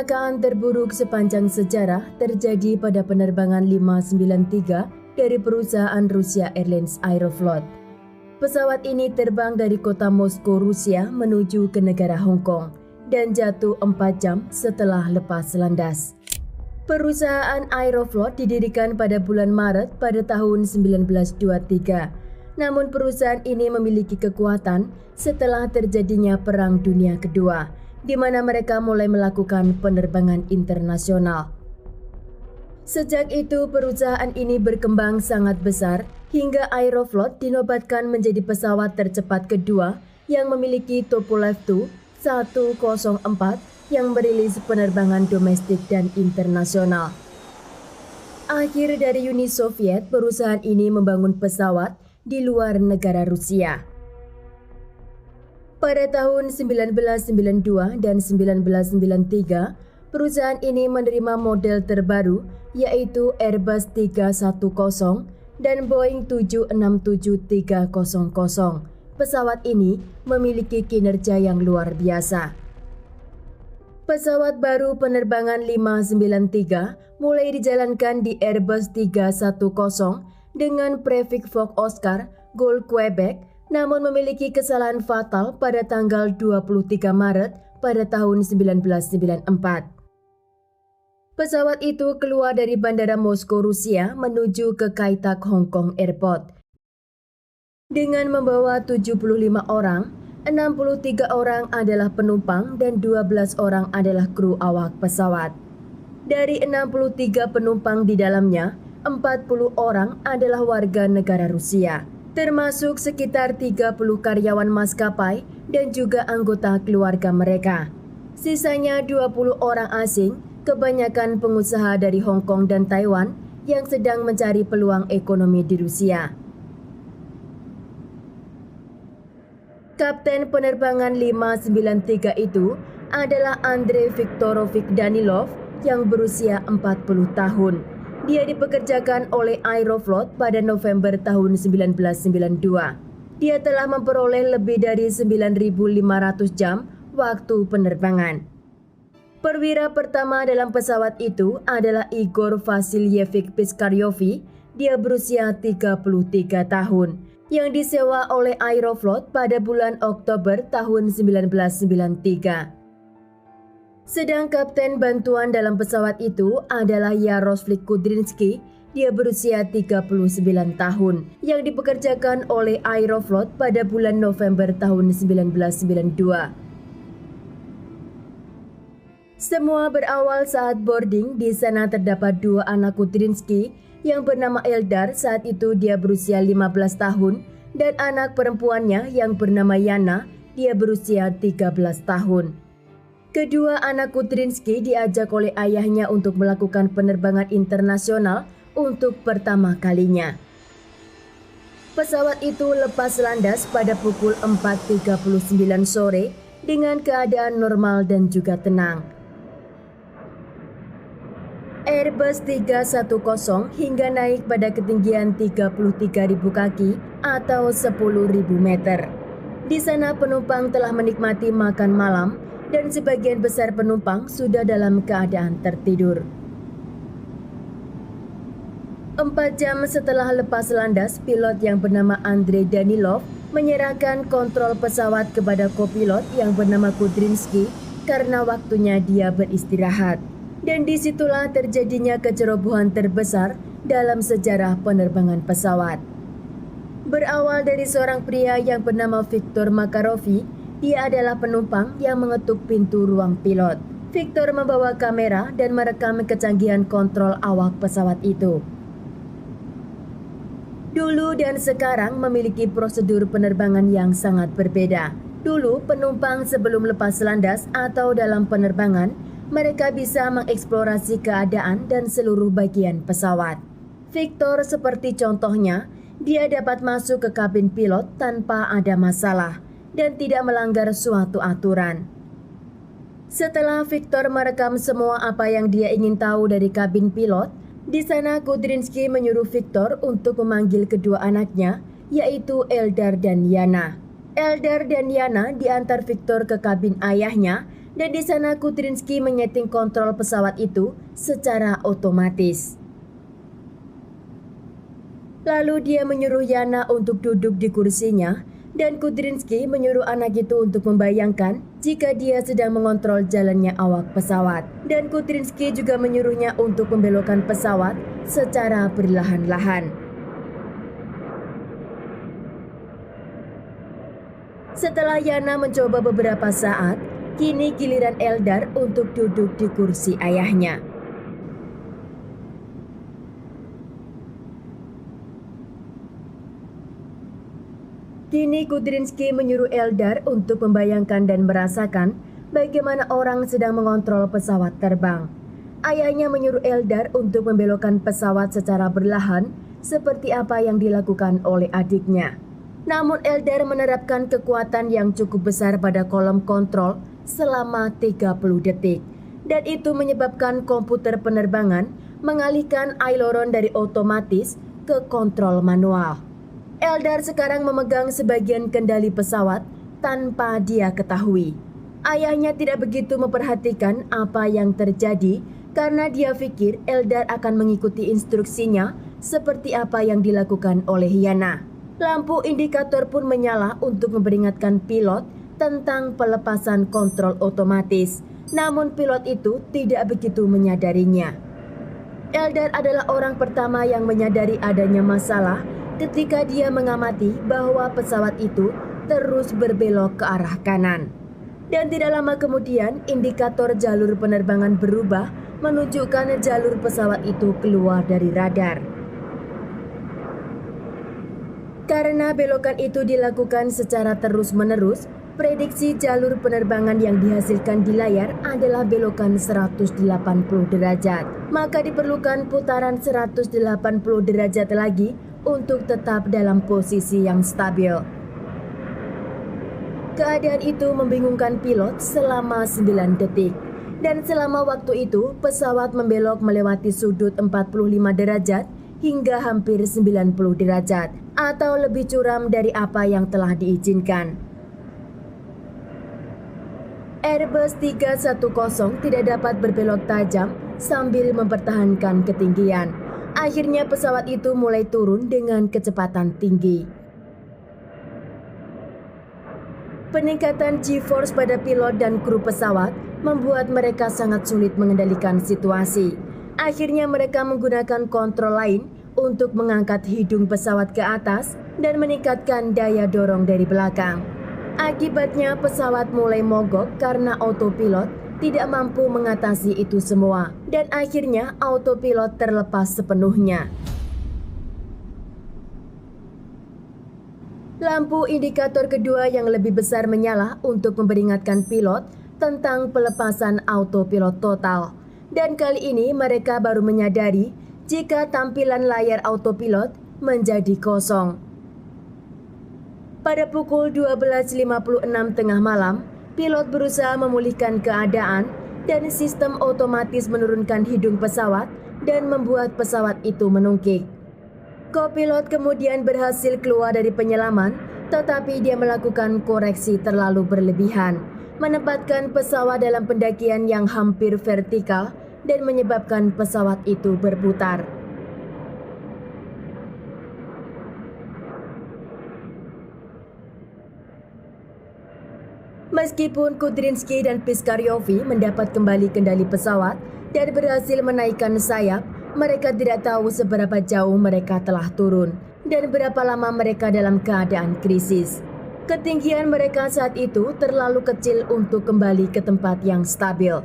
Kecelakaan terburuk sepanjang sejarah terjadi pada penerbangan 593 dari perusahaan Rusia Airlines Aeroflot. Pesawat ini terbang dari kota Moskow, Rusia menuju ke negara Hong Kong dan jatuh 4 jam setelah lepas landas. Perusahaan Aeroflot didirikan pada bulan Maret pada tahun 1923. Namun perusahaan ini memiliki kekuatan setelah terjadinya Perang Dunia Kedua, di mana mereka mulai melakukan penerbangan internasional. Sejak itu perusahaan ini berkembang sangat besar hingga Aeroflot dinobatkan menjadi pesawat tercepat kedua yang memiliki Tupolev Tu-104 yang merilis penerbangan domestik dan internasional. Akhir dari Uni Soviet, perusahaan ini membangun pesawat di luar negara Rusia. Pada tahun 1992 dan 1993, perusahaan ini menerima model terbaru yaitu Airbus 310 dan Boeing 767-300. Pesawat ini memiliki kinerja yang luar biasa. Pesawat baru penerbangan 593 mulai dijalankan di Airbus 310 dengan prefix Fox Oscar Gold Quebec, namun memiliki kesalahan fatal pada tanggal 23 Maret pada tahun 1994. Pesawat itu keluar dari Bandara Moskow, Rusia menuju ke Kai Tak Hong Kong Airport. Dengan membawa 75 orang, 63 orang adalah penumpang dan 12 orang adalah kru awak pesawat. Dari 63 penumpang di dalamnya, 40 orang adalah warga negara Rusia, termasuk sekitar 30 karyawan maskapai dan juga anggota keluarga mereka. Sisanya 20 orang asing, kebanyakan pengusaha dari Hong Kong dan Taiwan yang sedang mencari peluang ekonomi di Rusia. Kapten penerbangan 593 itu adalah Andrei Viktorovich Danilov yang berusia 40 tahun. Dia dipekerjakan oleh Aeroflot pada November tahun 1992. Dia telah memperoleh lebih dari 9.500 jam waktu penerbangan. Perwira pertama dalam pesawat itu adalah Igor Vasilyevich Piskaryovy. Dia berusia 33 tahun. Yang disewa oleh Aeroflot pada bulan Oktober tahun 1993. Sedang kapten bantuan dalam pesawat itu adalah Yaroslav Kudrynsky. Dia berusia 39 tahun yang dipekerjakan oleh Aeroflot pada bulan November tahun 1992. Semua berawal saat boarding. Di sana terdapat dua anak Kudrynsky yang bernama Eldar, saat itu dia berusia 15 tahun, dan anak perempuannya yang bernama Yana, dia berusia 13 tahun. Kedua anak Kudrynsky diajak oleh ayahnya untuk melakukan penerbangan internasional untuk pertama kalinya. Pesawat itu lepas landas pada pukul 4.39 sore dengan keadaan normal dan juga tenang. Airbus 310 hingga naik pada ketinggian 33.000 kaki atau 10.000 meter. Di sana penumpang telah menikmati makan malam dan sebagian besar penumpang sudah dalam keadaan tertidur. 4 jam setelah lepas landas, pilot yang bernama Andrei Danilov menyerahkan kontrol pesawat kepada kopilot yang bernama Kudrynsky karena waktunya dia beristirahat. Dan disitulah terjadinya kecerobohan terbesar dalam sejarah penerbangan pesawat. Berawal dari seorang pria yang bernama Viktor Makarovy, dia adalah penumpang yang mengetuk pintu ruang pilot. Viktor membawa kamera dan merekam kecanggihan kontrol awak pesawat itu. Dulu dan sekarang memiliki prosedur penerbangan yang sangat berbeda. Dulu penumpang sebelum lepas landas atau dalam penerbangan, mereka bisa mengeksplorasi keadaan dan seluruh bagian pesawat. Viktor seperti contohnya, dia dapat masuk ke kabin pilot tanpa ada masalah dan tidak melanggar suatu aturan. Setelah Viktor merekam semua apa yang dia ingin tahu dari kabin pilot, di sana Kudrynsky menyuruh Viktor untuk memanggil kedua anaknya, yaitu Eldar dan Yana. Eldar dan Yana diantar Viktor ke kabin ayahnya Dan di sana Kudrynsky menyeting kontrol pesawat itu secara otomatis. Lalu dia menyuruh Yana untuk duduk di kursinya, dan Kudrynsky menyuruh anak itu untuk membayangkan jika dia sedang mengontrol jalannya awak pesawat. Dan Kudrynsky juga menyuruhnya untuk membelokkan pesawat secara perlahan-lahan. Setelah Yana mencoba beberapa saat, kini giliran Eldar untuk duduk di kursi ayahnya. Kini Kudrynsky menyuruh Eldar untuk membayangkan dan merasakan bagaimana orang sedang mengontrol pesawat terbang. Ayahnya menyuruh Eldar untuk membelokkan pesawat secara perlahan seperti apa yang dilakukan oleh adiknya. Namun Eldar menerapkan kekuatan yang cukup besar pada kolom kontrol selama 30 detik. Dan itu menyebabkan komputer penerbangan mengalihkan aileron dari otomatis ke kontrol manual. Eldar sekarang memegang sebagian kendali pesawat tanpa dia ketahui. Ayahnya tidak begitu memperhatikan apa yang terjadi karena dia pikir Eldar akan mengikuti instruksinya seperti apa yang dilakukan oleh Yana. Lampu indikator pun menyala untuk memperingatkan pilot tentang pelepasan kontrol otomatis. Namun pilot itu tidak begitu menyadarinya. Eldar adalah orang pertama yang menyadari adanya masalah ketika dia mengamati bahwa pesawat itu terus berbelok ke arah kanan. Dan tidak lama kemudian indikator jalur penerbangan berubah menunjukkan jalur pesawat itu keluar dari radar. Karena belokan itu dilakukan secara terus-menerus, prediksi jalur penerbangan yang dihasilkan di layar adalah belokan 180 derajat. Maka diperlukan putaran 180 derajat lagi untuk tetap dalam posisi yang stabil. Keadaan itu membingungkan pilot selama 9 detik. Dan selama waktu itu, pesawat membelok melewati sudut 45 derajat hingga hampir 90 derajat atau lebih curam dari apa yang telah diizinkan. Airbus 310 tidak dapat berbelok tajam sambil mempertahankan ketinggian. Akhirnya pesawat itu mulai turun dengan kecepatan tinggi. Peningkatan G-force pada pilot dan kru pesawat membuat mereka sangat sulit mengendalikan situasi. Akhirnya mereka menggunakan kontrol lain untuk mengangkat hidung pesawat ke atas dan meningkatkan daya dorong dari belakang. Akibatnya pesawat mulai mogok karena autopilot tidak mampu mengatasi itu semua, dan akhirnya autopilot terlepas sepenuhnya. Lampu indikator kedua yang lebih besar menyala untuk memperingatkan pilot tentang pelepasan autopilot total. Dan kali ini mereka baru menyadari jika tampilan layar autopilot menjadi kosong. Pada pukul 12.56 tengah malam, pilot berusaha memulihkan keadaan dan sistem otomatis menurunkan hidung pesawat dan membuat pesawat itu menungkik. Kopilot kemudian berhasil keluar dari penyelaman, tetapi dia melakukan koreksi terlalu berlebihan, menempatkan pesawat dalam pendakian yang hampir vertikal dan menyebabkan pesawat itu berputar. Meskipun Kudrynsky dan Piskariovi mendapat kembali kendali pesawat dan berhasil menaikkan sayap, mereka tidak tahu seberapa jauh mereka telah turun dan berapa lama mereka dalam keadaan krisis. Ketinggian mereka saat itu terlalu kecil untuk kembali ke tempat yang stabil.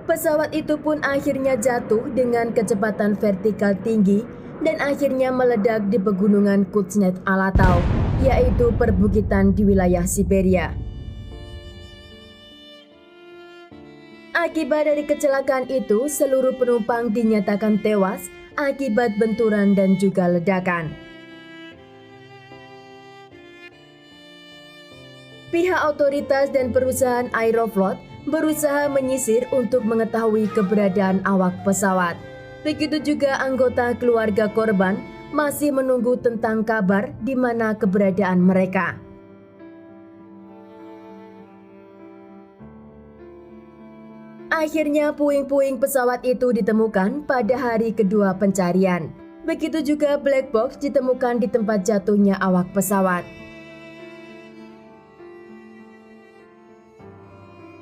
Pesawat itu pun akhirnya jatuh dengan kecepatan vertikal tinggi dan akhirnya meledak di pegunungan Kuznets-Alatau, yaitu perbukitan di wilayah Siberia. Akibat dari kecelakaan itu, seluruh penumpang dinyatakan tewas akibat benturan dan juga ledakan. Pihak otoritas dan perusahaan Aeroflot berusaha menyisir untuk mengetahui keberadaan awak pesawat. Begitu juga anggota keluarga korban masih menunggu tentang kabar di mana keberadaan mereka. Akhirnya puing-puing pesawat itu ditemukan pada hari kedua pencarian. Begitu juga black box ditemukan di tempat jatuhnya awak pesawat.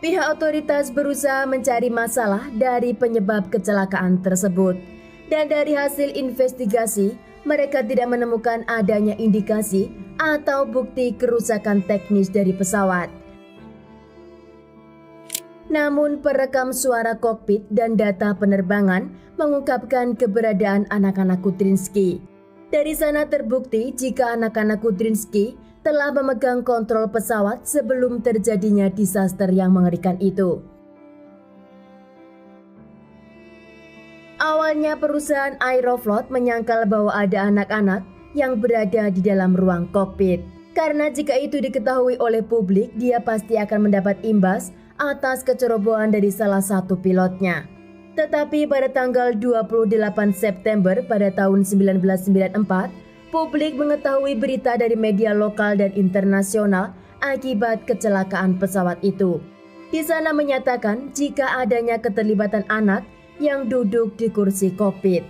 Pihak otoritas berusaha mencari masalah dari penyebab kecelakaan tersebut. Dan dari hasil investigasi, mereka tidak menemukan adanya indikasi atau bukti kerusakan teknis dari pesawat. Namun perekam suara kokpit dan data penerbangan mengungkapkan keberadaan anak-anak Kudryntski. Dari sana terbukti jika anak-anak Kudryntski telah memegang kontrol pesawat sebelum terjadinya disaster yang mengerikan itu. Awalnya perusahaan Aeroflot menyangkal bahwa ada anak-anak yang berada di dalam ruang kokpit. Karena jika itu diketahui oleh publik, dia pasti akan mendapat imbas atas kecerobohan dari salah satu pilotnya. Tetapi pada tanggal 28 September pada tahun 1994, publik mengetahui berita dari media lokal dan internasional akibat kecelakaan pesawat itu. Di sana menyatakan jika adanya keterlibatan anak yang duduk di kursi kokpit.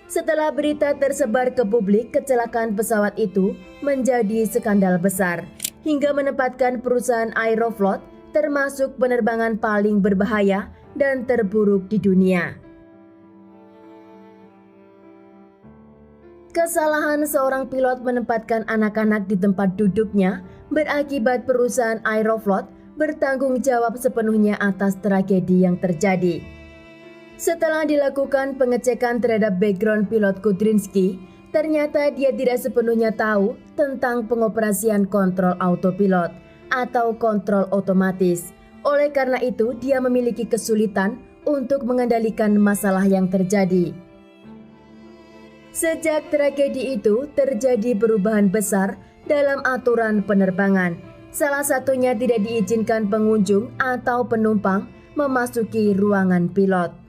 Setelah berita tersebar ke publik, kecelakaan pesawat itu menjadi skandal besar hingga menempatkan perusahaan Aeroflot termasuk penerbangan paling berbahaya dan terburuk di dunia. Kesalahan seorang pilot menempatkan anak-anak di tempat duduknya berakibat perusahaan Aeroflot bertanggung jawab sepenuhnya atas tragedi yang terjadi. Setelah dilakukan pengecekan terhadap background pilot Kudryntski, ternyata dia tidak sepenuhnya tahu tentang pengoperasian kontrol autopilot atau kontrol otomatis. Oleh karena itu, dia memiliki kesulitan untuk mengendalikan masalah yang terjadi. Sejak tragedi itu, terjadi perubahan besar dalam aturan penerbangan. Salah satunya tidak diizinkan pengunjung atau penumpang memasuki ruangan pilot.